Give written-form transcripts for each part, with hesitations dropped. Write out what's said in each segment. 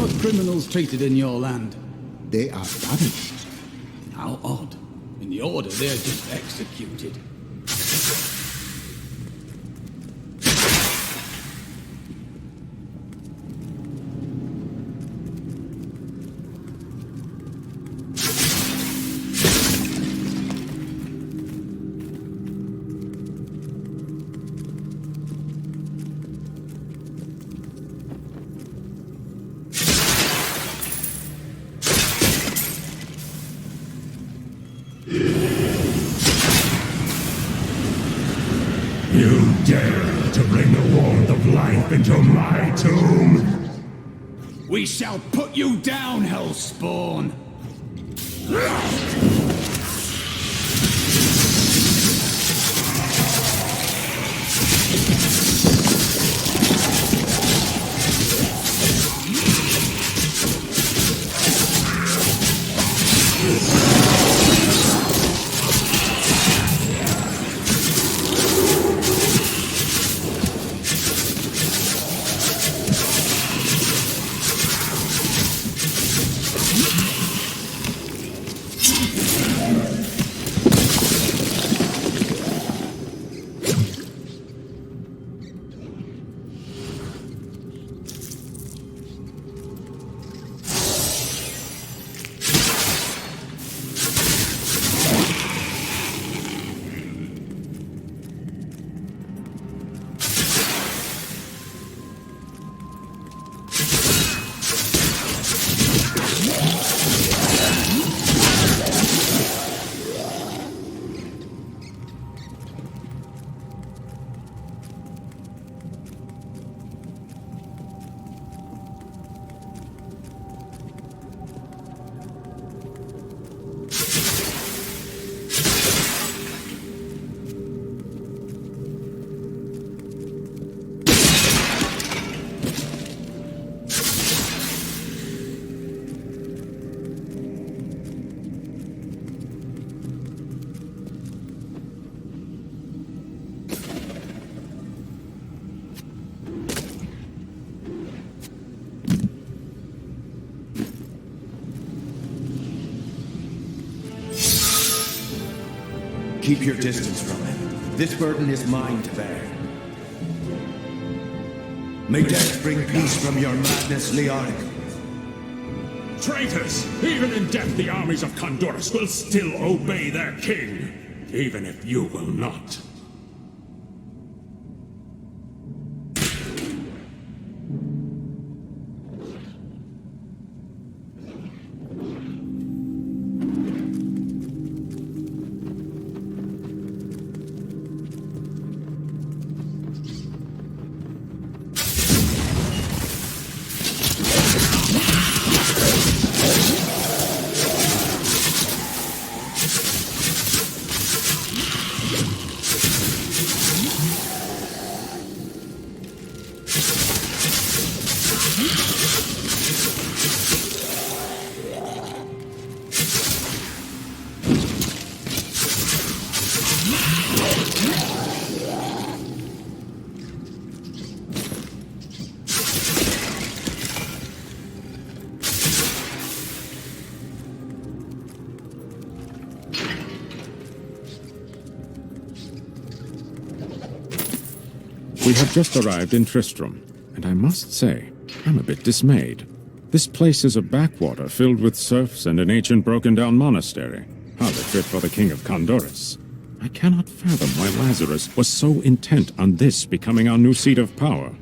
are criminals treated in your land? They are banished. How odd. In the Order, they're just executed. You dare to bring the warmth of life into my tomb? We shall put you down, Hellspawn! Keep your distance from him. This burden is mine to bear. May death bring peace from your madness, Leoric. Traitors! Even in death, the armies of Condorus will still obey their king, even if you will not. We have just arrived in Tristram, and I must say, I'm a bit dismayed. This place is a backwater filled with serfs and an ancient broken-down monastery. Hardly fit for the king of Condorus. I cannot fathom why Lazarus was so intent on this becoming our new seat of power.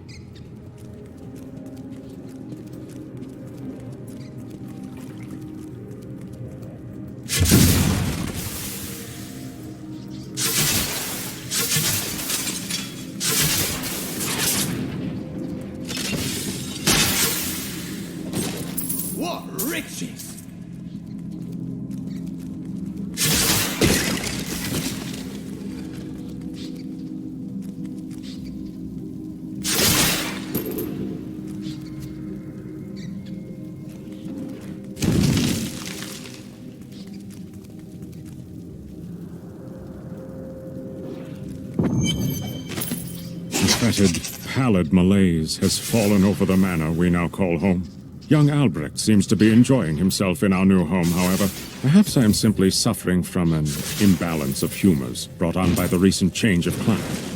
Fetid, pallid malaise has fallen over the manor we now call home. Young Albrecht seems to be enjoying himself in our new home, however. Perhaps I am simply suffering from an imbalance of humors brought on by the recent change of climate.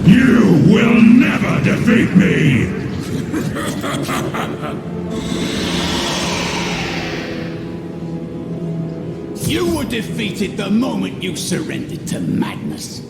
You will never defeat me! You were defeated the moment you surrendered to madness.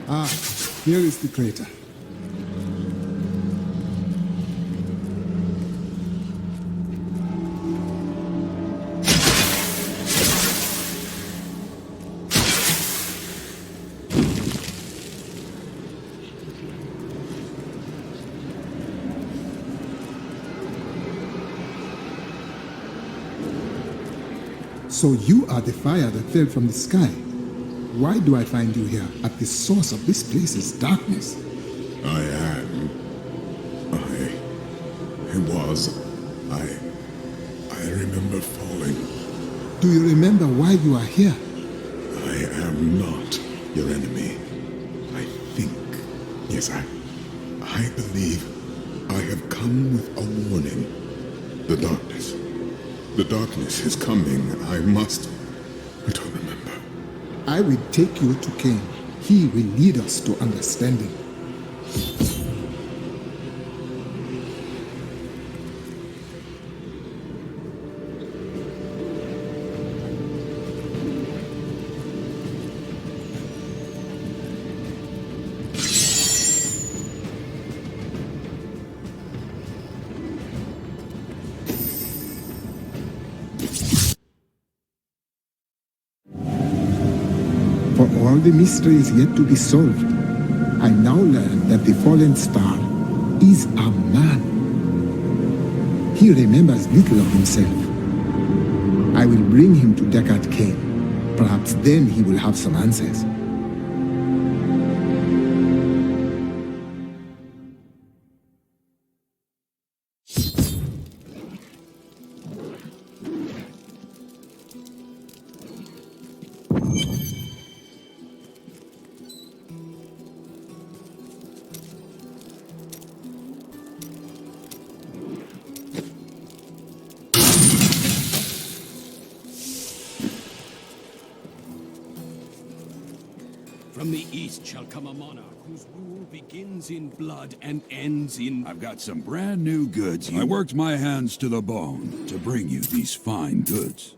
Ah, here is the crater. So you are the fire that fell from the sky. Why do I find you here at the source of this place's darkness? I am. I remember falling. Do you remember why you are here? I am not your enemy. I think. Yes, I believe I have come with a warning. The darkness. The darkness is coming. I must. I don't remember. I will take you to Cain. He will lead us to understanding. For all the mysteries yet to be solved, I now learn that the fallen star is a man. He remembers little of himself. I will bring him to Deckard Cain. Perhaps then he will have some answers. From the east shall come a monarch whose rule begins in blood and ends in... I've got some brand new goods. I worked my hands to the bone to bring you these fine goods.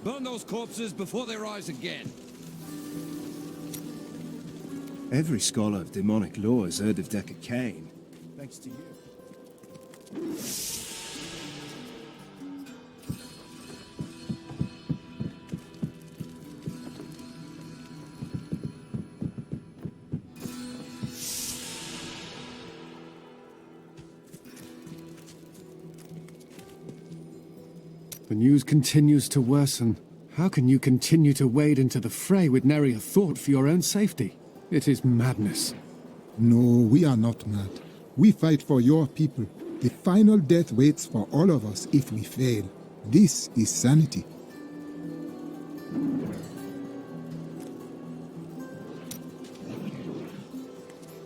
Burn those corpses before they rise again. Every scholar of demonic lore has heard of Deckard Cain, thanks to you. The news continues to worsen. How can you continue to wade into the fray with nary a thought for your own safety? It is madness. No, we are not mad. We fight for your people. The final death waits for all of us if we fail. This is sanity.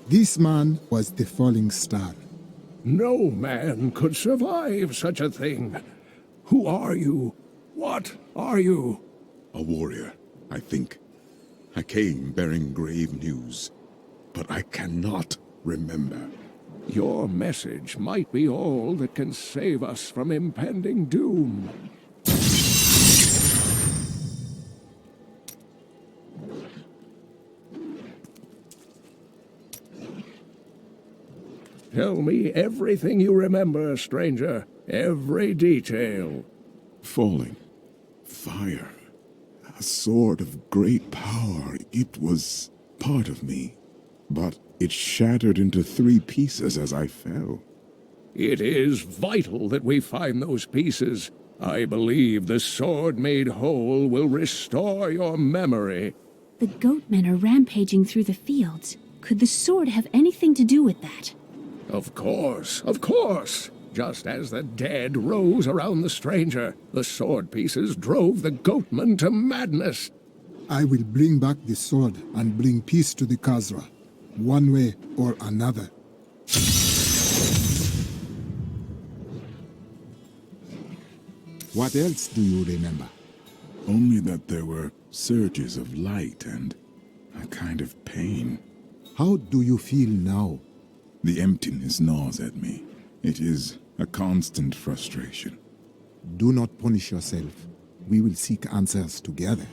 This man was the falling star. No man could survive such a thing. Who are you? What are you? A warrior, I think. I came bearing grave news, but I cannot remember. Your message might be all that can save us from impending doom. Tell me everything you remember, stranger. Every detail. Falling. Fire. A sword of great power. It was part of me, but it shattered into 3 pieces as I fell. It is vital that we find those pieces. I believe the sword made whole will restore your memory. The goatmen are rampaging through the fields. Could the sword have anything to do with that? Of course, of course. Just as the dead rose around the stranger, the sword pieces drove the goatmen to madness. I will bring back the sword and bring peace to the Kazra, one way or another. What else do you remember? Only that there were surges of light and a kind of pain. How do you feel now? The emptiness gnaws at me. It is a constant frustration. Do not punish yourself. We will seek answers together.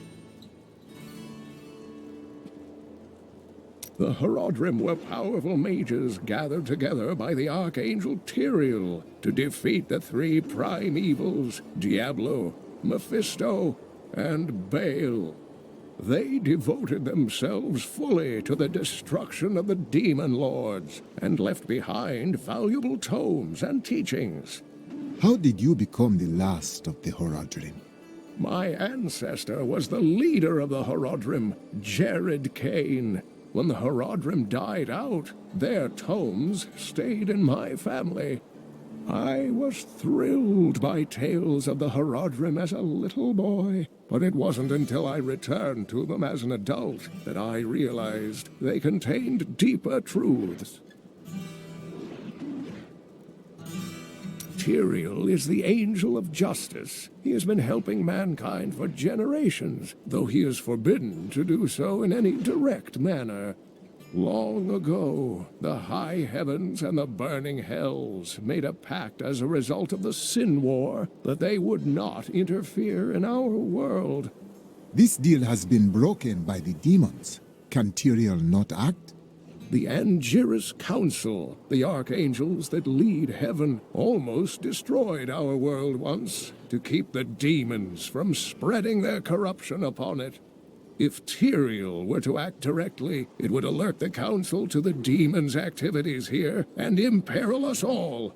The Horodrim were powerful mages gathered together by the Archangel Tyrael to defeat the three prime evils, Diablo, Mephisto, and Baal. They devoted themselves fully to the destruction of the demon lords and left behind valuable tomes and teachings. How did you become the last of the Horodrim? My ancestor was the leader of the Horodrim, Jared Cain. When the Horodrim died out, their tomes stayed in my family. I was thrilled by tales of the Horodrim as a little boy, but it wasn't until I returned to them as an adult that I realized they contained deeper truths. Tyrael is the angel of justice. He has been helping mankind for generations, though he is forbidden to do so in any direct manner. Long ago, the high heavens and the burning hells made a pact as a result of the Sin War that they would not interfere in our world. This deal has been broken by the demons. Can Tyrael not act? The Angiris Council, the archangels that lead heaven, almost destroyed our world once to keep the demons from spreading their corruption upon it. If Tyrael were to act directly, it would alert the Council to the demons' activities here and imperil us all.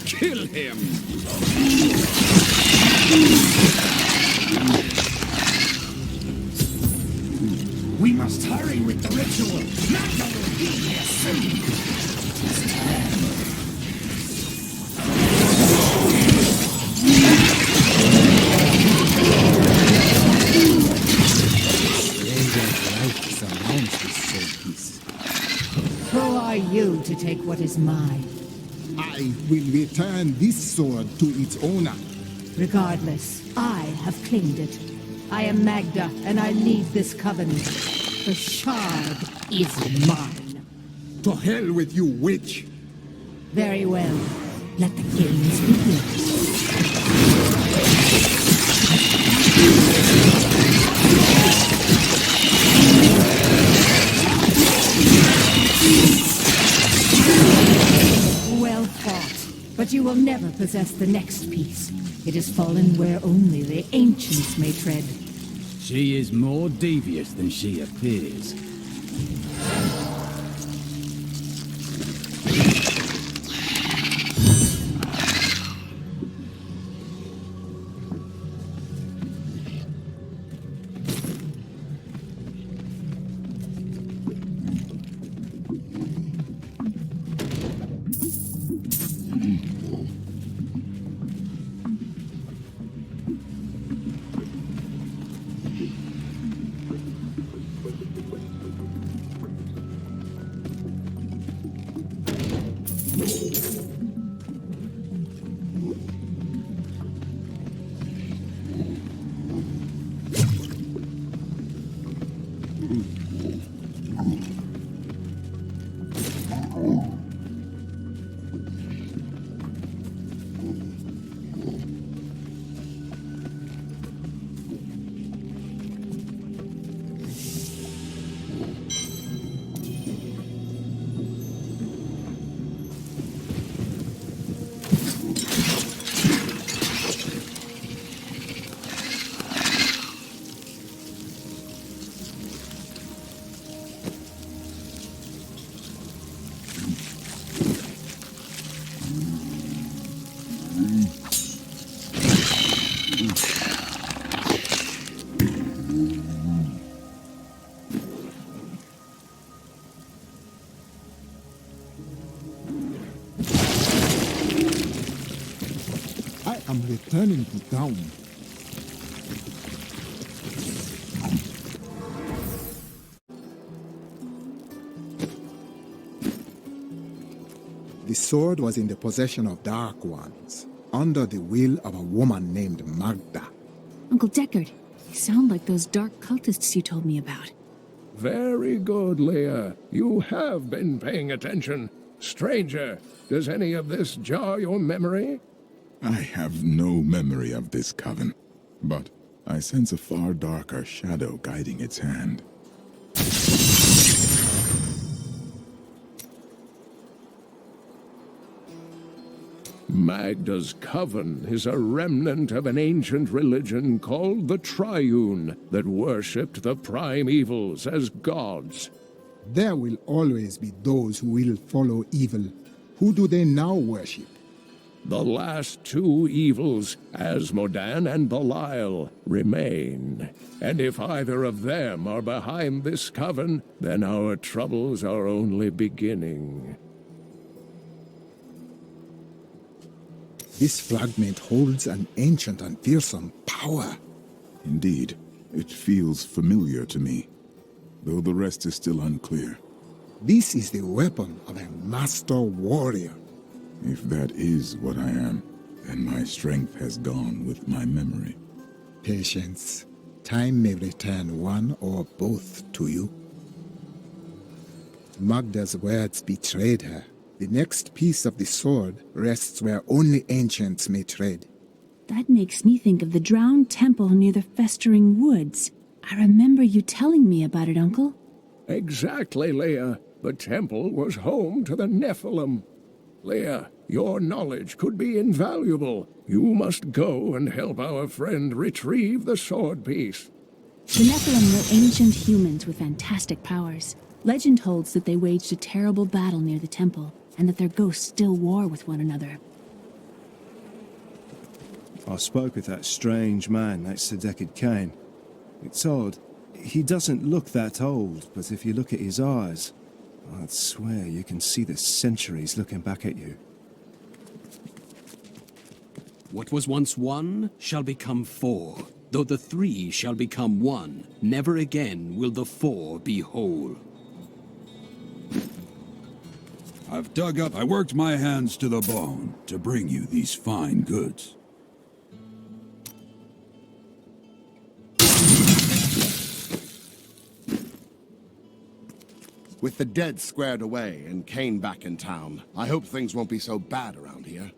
Kill him! We must hurry with the ritual. Not that will be here soon. Who are you to take what is mine? I will return this sword to its owner. Regardless, I have claimed it. I am Magda, and I lead this covenant. The shard is mine. To hell with you, witch! Very well. Let the games begin. Well fought, but you will never possess the next piece. It has fallen where only the ancients may tread. She is more devious than she appears. I'm returning to town. The sword was in the possession of Dark Ones, under the will of a woman named Magda. Uncle Deckard, you sound like those dark cultists you told me about. Very good, Leah. You have been paying attention. Stranger, does any of this jar your memory? I have no memory of this coven, but I sense a far darker shadow guiding its hand. Magda's coven is a remnant of an ancient religion called the Triune that worshipped the primevals as gods. There will always be those who will follow evil. Who do they now worship? The last two evils, Asmodan and Belial, remain. And if either of them are behind this coven, then our troubles are only beginning. This fragment holds an ancient and fearsome power. Indeed, it feels familiar to me, though the rest is still unclear. This is the weapon of a master warrior. If that is what I am, then my strength has gone with my memory. Patience. Time may return one or both to you. Magda's words betrayed her. The next piece of the sword rests where only ancients may tread. That makes me think of the drowned temple near the festering woods. I remember you telling me about it, Uncle. Exactly, Leah. The temple was home to the Nephilim. Leah, your knowledge could be invaluable. You must go and help our friend retrieve the sword piece. The Nephilim were ancient humans with fantastic powers. Legend holds that they waged a terrible battle near the temple, and that their ghosts still war with one another. I spoke with that strange man next to Deckard Cain. It's odd. He doesn't look that old, but if you look at his eyes, I'd swear you can see the centuries looking back at you. What was once one shall become four. Though the three shall become one, never again will the four be whole. I've dug up, I worked my hands to the bone to bring you these fine goods. With the dead squared away and Cain back in town, I hope things won't be so bad around here.